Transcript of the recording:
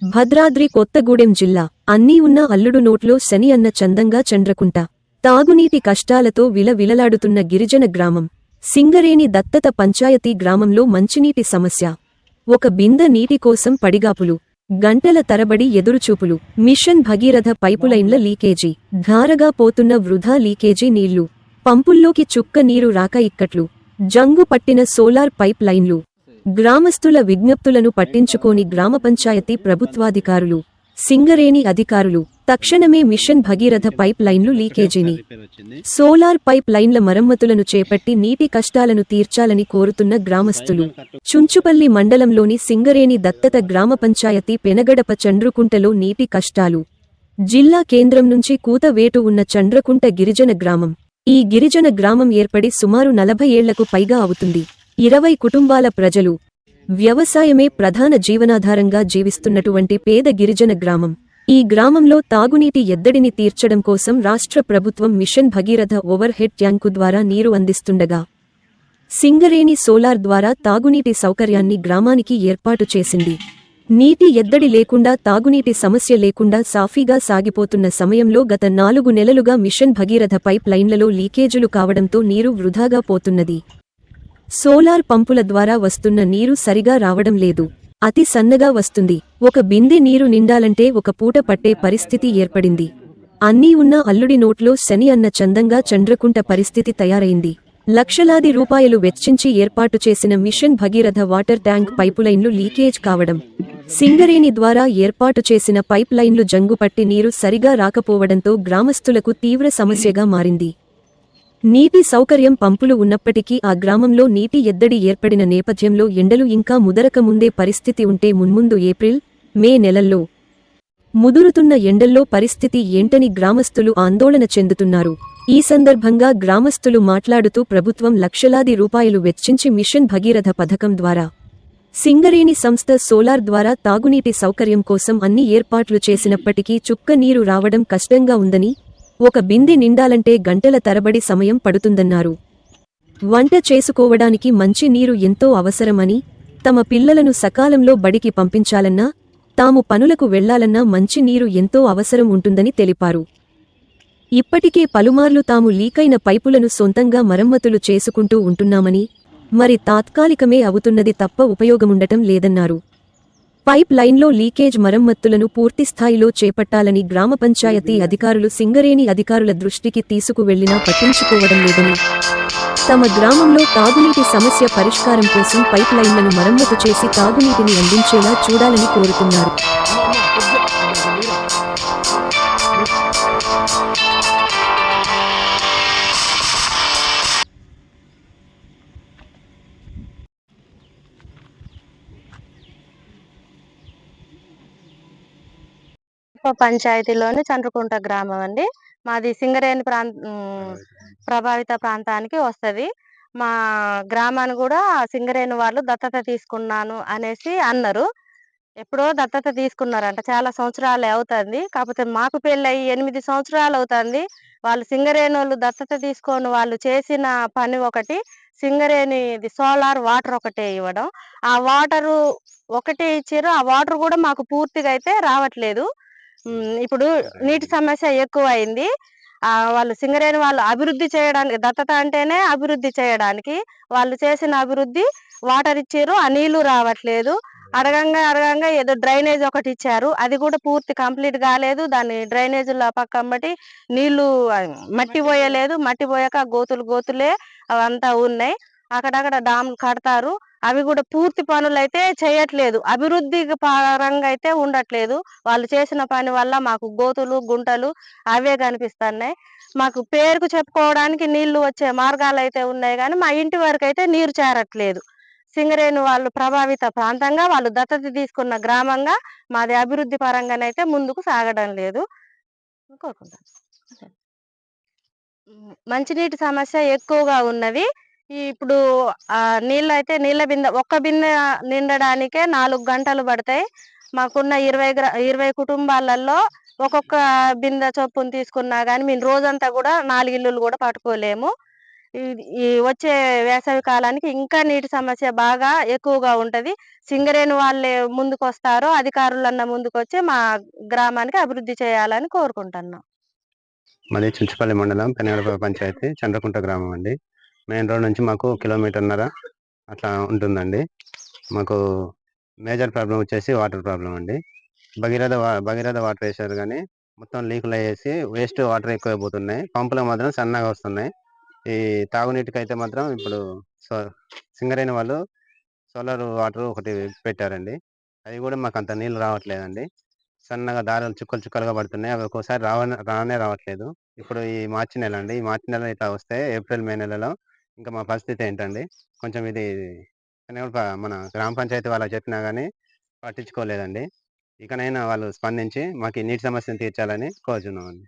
భద్రాద్రి కొత్తగూడెం జిల్లా అన్నీ ఉన్న అల్లుడు నోట్లో శని అన్న చందంగా చంద్రకుంట తాగునీటి కష్టాలతో విలవిలలాడుతున్న గిరిజన గ్రామం సింగరేణి దత్తత పంచాయతీ గ్రామంలో మంచినీటి సమస్య. ఒక బిందె నీటి కోసం పడిగాపులు, గంటల తరబడి ఎదురుచూపులు. మిషన్ భగీరథ పైపులైన్ల లీకేజీ, ధారగా పోతున్న వృధా లీకేజీ నీళ్లు, పంపుల్లోకి చుక్క నీరు రాక ఇక్కట్లు, జంగు పట్టిన సోలార్ పైప్ లైన్లు. గ్రామస్తుల విజ్ఞప్తులను పట్టించుకోని గ్రామ పంచాయతీ ప్రభుత్వాధికారులు, సింగరేణి అధికారులు తక్షణమే మిషన్ భగీరథ పైప్ లైన్లు లీకేజీని, సోలార్ పైప్ లైన్ల మరమ్మతులను చేపట్టి నీటి కష్టాలను తీర్చాలని కోరుతున్న గ్రామస్తులు. చుంచుపల్లి మండలంలోని సింగరేణి దత్తత గ్రామ పంచాయతీ పెనగడప చండ్రుకుంటలో నీటి కష్టాలు. జిల్లా కేంద్రం నుంచి కూతవేటు ఉన్న చండ్రకుంట గిరిజన గ్రామం. ఈ గిరిజన గ్రామం ఏర్పడి సుమారు 40 ఏళ్లకు పైగా అవుతుంది. 20 కుటుంబాల ప్రజలు వ్యవసాయమే ప్రధాన జీవనాధారంగా జీవిస్తున్నటువంటి పేద గిరిజన గ్రామం. ఈ గ్రామంలో తాగునీటి ఎద్దడిని తీర్చడం కోసం రాష్ట్ర ప్రభుత్వం mission Bhagiratha overhead tank ద్వారా నీరు అందిస్తుండగా, సింగరేణి సోలార్ ద్వారా తాగునీటి సౌకర్యాన్ని గ్రామానికి ఏర్పాటు చేసింది. నీటి ఎద్దడి లేకుండా, తాగునీటి సమస్య లేకుండా సాఫీగా సాగిపోతున్న సమయంలో గత 4 నెలలుగా మిషన్ భగీరథ పైప్ లైన్లలో లీకేజీలు కావడంతో నీరు వృధాగా పోతున్నది. సోలార్ పంపుల ద్వారా వస్తున్న నీరు సరిగా రావడం లేదు. అతి సన్నగా వస్తుంది. ఒక బిందె నీరు నిండాలంటే ఒక పూట పట్టే పరిస్థితి ఏర్పడింది. అన్నీ ఉన్న అల్లుడి నోట్లో శని అన్న చందంగా చండ్రకుంట పరిస్థితి తయారైంది. లక్షలాది రూపాయలు వెచ్చించి ఏర్పాటు చేసిన మిషన్ భగీరథ వాటర్ ట్యాంక్ పైపులైన్లు లీకేజ్ కావడం, సింగరేణి ద్వారా ఏర్పాటు చేసిన పైప్ లైన్లు జంగుపట్టి నీరు సరిగా రాకపోవడంతో గ్రామస్తులకు తీవ్ర సమస్యగా మారింది. నీటి సౌకర్యం పంపులు ఉన్నప్పటికీ ఆ గ్రామంలో నీటి ఎద్దడి ఏర్పడిన నేపథ్యంలో ఎండలు ఇంకా ముదరక ముందే పరిస్థితి ఉంటే మున్ముందు ఏప్రిల్, మే నెలల్లో ముదురుతున్న ఎండల్లో పరిస్థితి ఏంటని గ్రామస్తులు ఆందోళన చెందుతున్నారు. ఈ సందర్భంగా గ్రామస్తులు మాట్లాడుతూ ప్రభుత్వం లక్షలాది రూపాయలు వెచ్చించి మిషన్ భగీరథ పథకం ద్వారా, సింగరేణి సంస్థ సోలార్ ద్వారా తాగునీటి సౌకర్యం కోసం అన్ని ఏర్పాట్లు చేసినప్పటికీ చుక్క నీరు రావడం కష్టంగా ఉందని, ఒక బిందె నిండాలంటే గంటల తరబడి సమయం పడుతుందన్నారు. వంట చేసుకోవడానికి మంచి నీరు ఎంతో అవసరమని, తమ పిల్లలను సకాలంలో బడికి పంపించాలన్నా, తాము పనులకు వెళ్లాలన్నా మంచి నీరు ఎంతో అవసరం ఉంటుందని తెలిపారు. ఇప్పటికే పలుమార్లు తాము లీకైన పైపులను సొంతంగా మరమ్మతులు చేసుకుంటూ ఉంటున్నామని, మరి తాత్కాలికమే అవుతున్నది తప్ప ఉపయోగముండటం లేదన్నారు. పైప్ లైన్లో లీకేజ్ మరమ్మతులను పూర్తిస్థాయిలో చేపట్టాలని గ్రామ పంచాయతీ అధికారులు సింగరేణి అధికారుల దృష్టికి తీసుకువెళ్లినా పట్టించుకోవడం లేదని, తమ గ్రామంలో తాగునీటి సమస్య పరిష్కారం కోసం పైప్ లైన్లను మరమ్మతు చేసి తాగునీటిని అందించేలా చూడాలని కోరుతున్నారు. పంచాయతీలోని చంద్రకుంట గ్రామం అండి. మాది సింగరేణి ప్రభావిత ప్రాంతానికి వస్తది. మా గ్రామాన్ని కూడా సింగరేణి వాళ్ళు దత్తత తీసుకున్నాను అనేసి అన్నారు. ఎప్పుడో దత్తత తీసుకున్నారంట. చాలా సంవత్సరాలే అవుతుంది. కాకపోతే మాకు పెళ్ళయి 8 సంవత్సరాలు అవుతుంది. వాళ్ళు సింగరేణోళ్ళు దత్తత తీసుకొని వాళ్ళు చేసిన పని ఒకటి, సింగరేణిది సోలార్ వాటర్ ఒకటే ఇవ్వడం. ఆ వాటరు ఒకటే ఇచ్చారు. ఆ వాటర్ కూడా మాకు పూర్తిగా అయితే రావట్లేదు. ఇప్పుడు నీటి సమస్య ఎక్కువైంది. వాళ్ళు సింగరేణి వాళ్ళు అభివృద్ధి చేయడానికి, దత్తత అంటేనే అభివృద్ధి చేయడానికి, వాళ్ళు చేసిన అభివృద్ధి వాటర్ ఇచ్చారు. ఆ నీళ్లు రావట్లేదు. అడగంగా ఏదో డ్రైనేజ్ ఒకటి ఇచ్చారు. అది కూడా పూర్తి కంప్లీట్ కాలేదు. దాన్ని డ్రైనేజీల పక్కమ్మటి నీళ్లు మట్టి పోయలేదు. మట్టి పోయాక గోతులే అవంతా ఉన్నాయి. అక్కడక్కడ డామ్లు కడతారు. అవి కూడా పూర్తి పనులు అయితే చేయట్లేదు. అభివృద్ధి పరంగా అయితే ఉండట్లేదు. వాళ్ళు చేసిన పని వల్ల మాకు గోతులు గుంటలు అవే కనిపిస్తున్నాయి. మాకు పేరుకు చెప్పుకోవడానికి నీళ్లు వచ్చే మార్గాలు అయితే ఉన్నాయి, కానీ మా ఇంటి వరకు అయితే నీరు చేరట్లేదు. సింగరేణి వాళ్ళు ప్రభావిత ప్రాంతంగా, వాళ్ళు దత్తత తీసుకున్న గ్రామంగా మాది అభివృద్ధి పరంగానైతే ముందుకు సాగడం లేదు. మంచినీటి సమస్య ఎక్కువగా ఉన్నది. ఇప్పుడు నీళ్ళు అయితే ఒక్క బిందె నిండడానికే 4 గంటలు పడతాయి. మాకున్న 20 కుటుంబాలలో ఒక్కొక్క బిందె చొప్పున తీసుకున్నా కానీ మేము రోజంతా కూడా 4 ఇల్లులు కూడా పట్టుకోలేము. ఈ వచ్చే వేసవి కాలానికి ఇంకా నీటి సమస్య బాగా ఎక్కువగా ఉంటది. సింగరేణి వాళ్ళే ముందుకొస్తారో, అధికారులన్నా ముందుకొచ్చి మా గ్రామానికి అభివృద్ధి చేయాలని కోరుకుంటున్నాం. మాది చుంచుపల్లి మండలం పెనుగడప పంచాయతీ చంద్రకుంట గ్రామం అండి. మెయిన్ రోడ్ నుంచి మాకు కిలోమీటర్న్నర అట్లా ఉంటుందండి. మాకు మేజర్ ప్రాబ్లం వచ్చేసి వాటర్ ప్రాబ్లం అండి. భగీరథ వాటర్ వేశారు కానీ మొత్తం లీకులు అయ్యేసి వేస్ట్ వాటర్ ఎక్కువ పోతున్నాయి. పంపులకు మాత్రం సన్నగా వస్తున్నాయి. ఈ తాగునీటికి అయితే మాత్రం ఇప్పుడు సింగరేణి వాళ్ళు సోలార్ వాటర్ ఒకటి పెట్టారండి. అది కూడా మాకు అంత నీళ్ళు రావట్లేదండి. సన్నగా దారాలు చుక్కలు చుక్కలుగా పడుతున్నాయి. అవి ఒక్కోసారి రానే రావట్లేదు. ఇప్పుడు ఈ మార్చి నెల అండి. ఈ మార్చి నెల ఇట్లా వస్తే ఏప్రిల్ మే నెలలో ఇంకా మా పరిస్థితి ఏంటండి? కొంచెం ఇది మన గ్రామ పంచాయతీ వాళ్ళకి చెప్పినా గానీ పట్టించుకోలేదండి. ఇకనైనా వాళ్ళు స్పందించి మాకు ఈ నీటి సమస్యను తీర్చాలని కోరుచున్నామండి.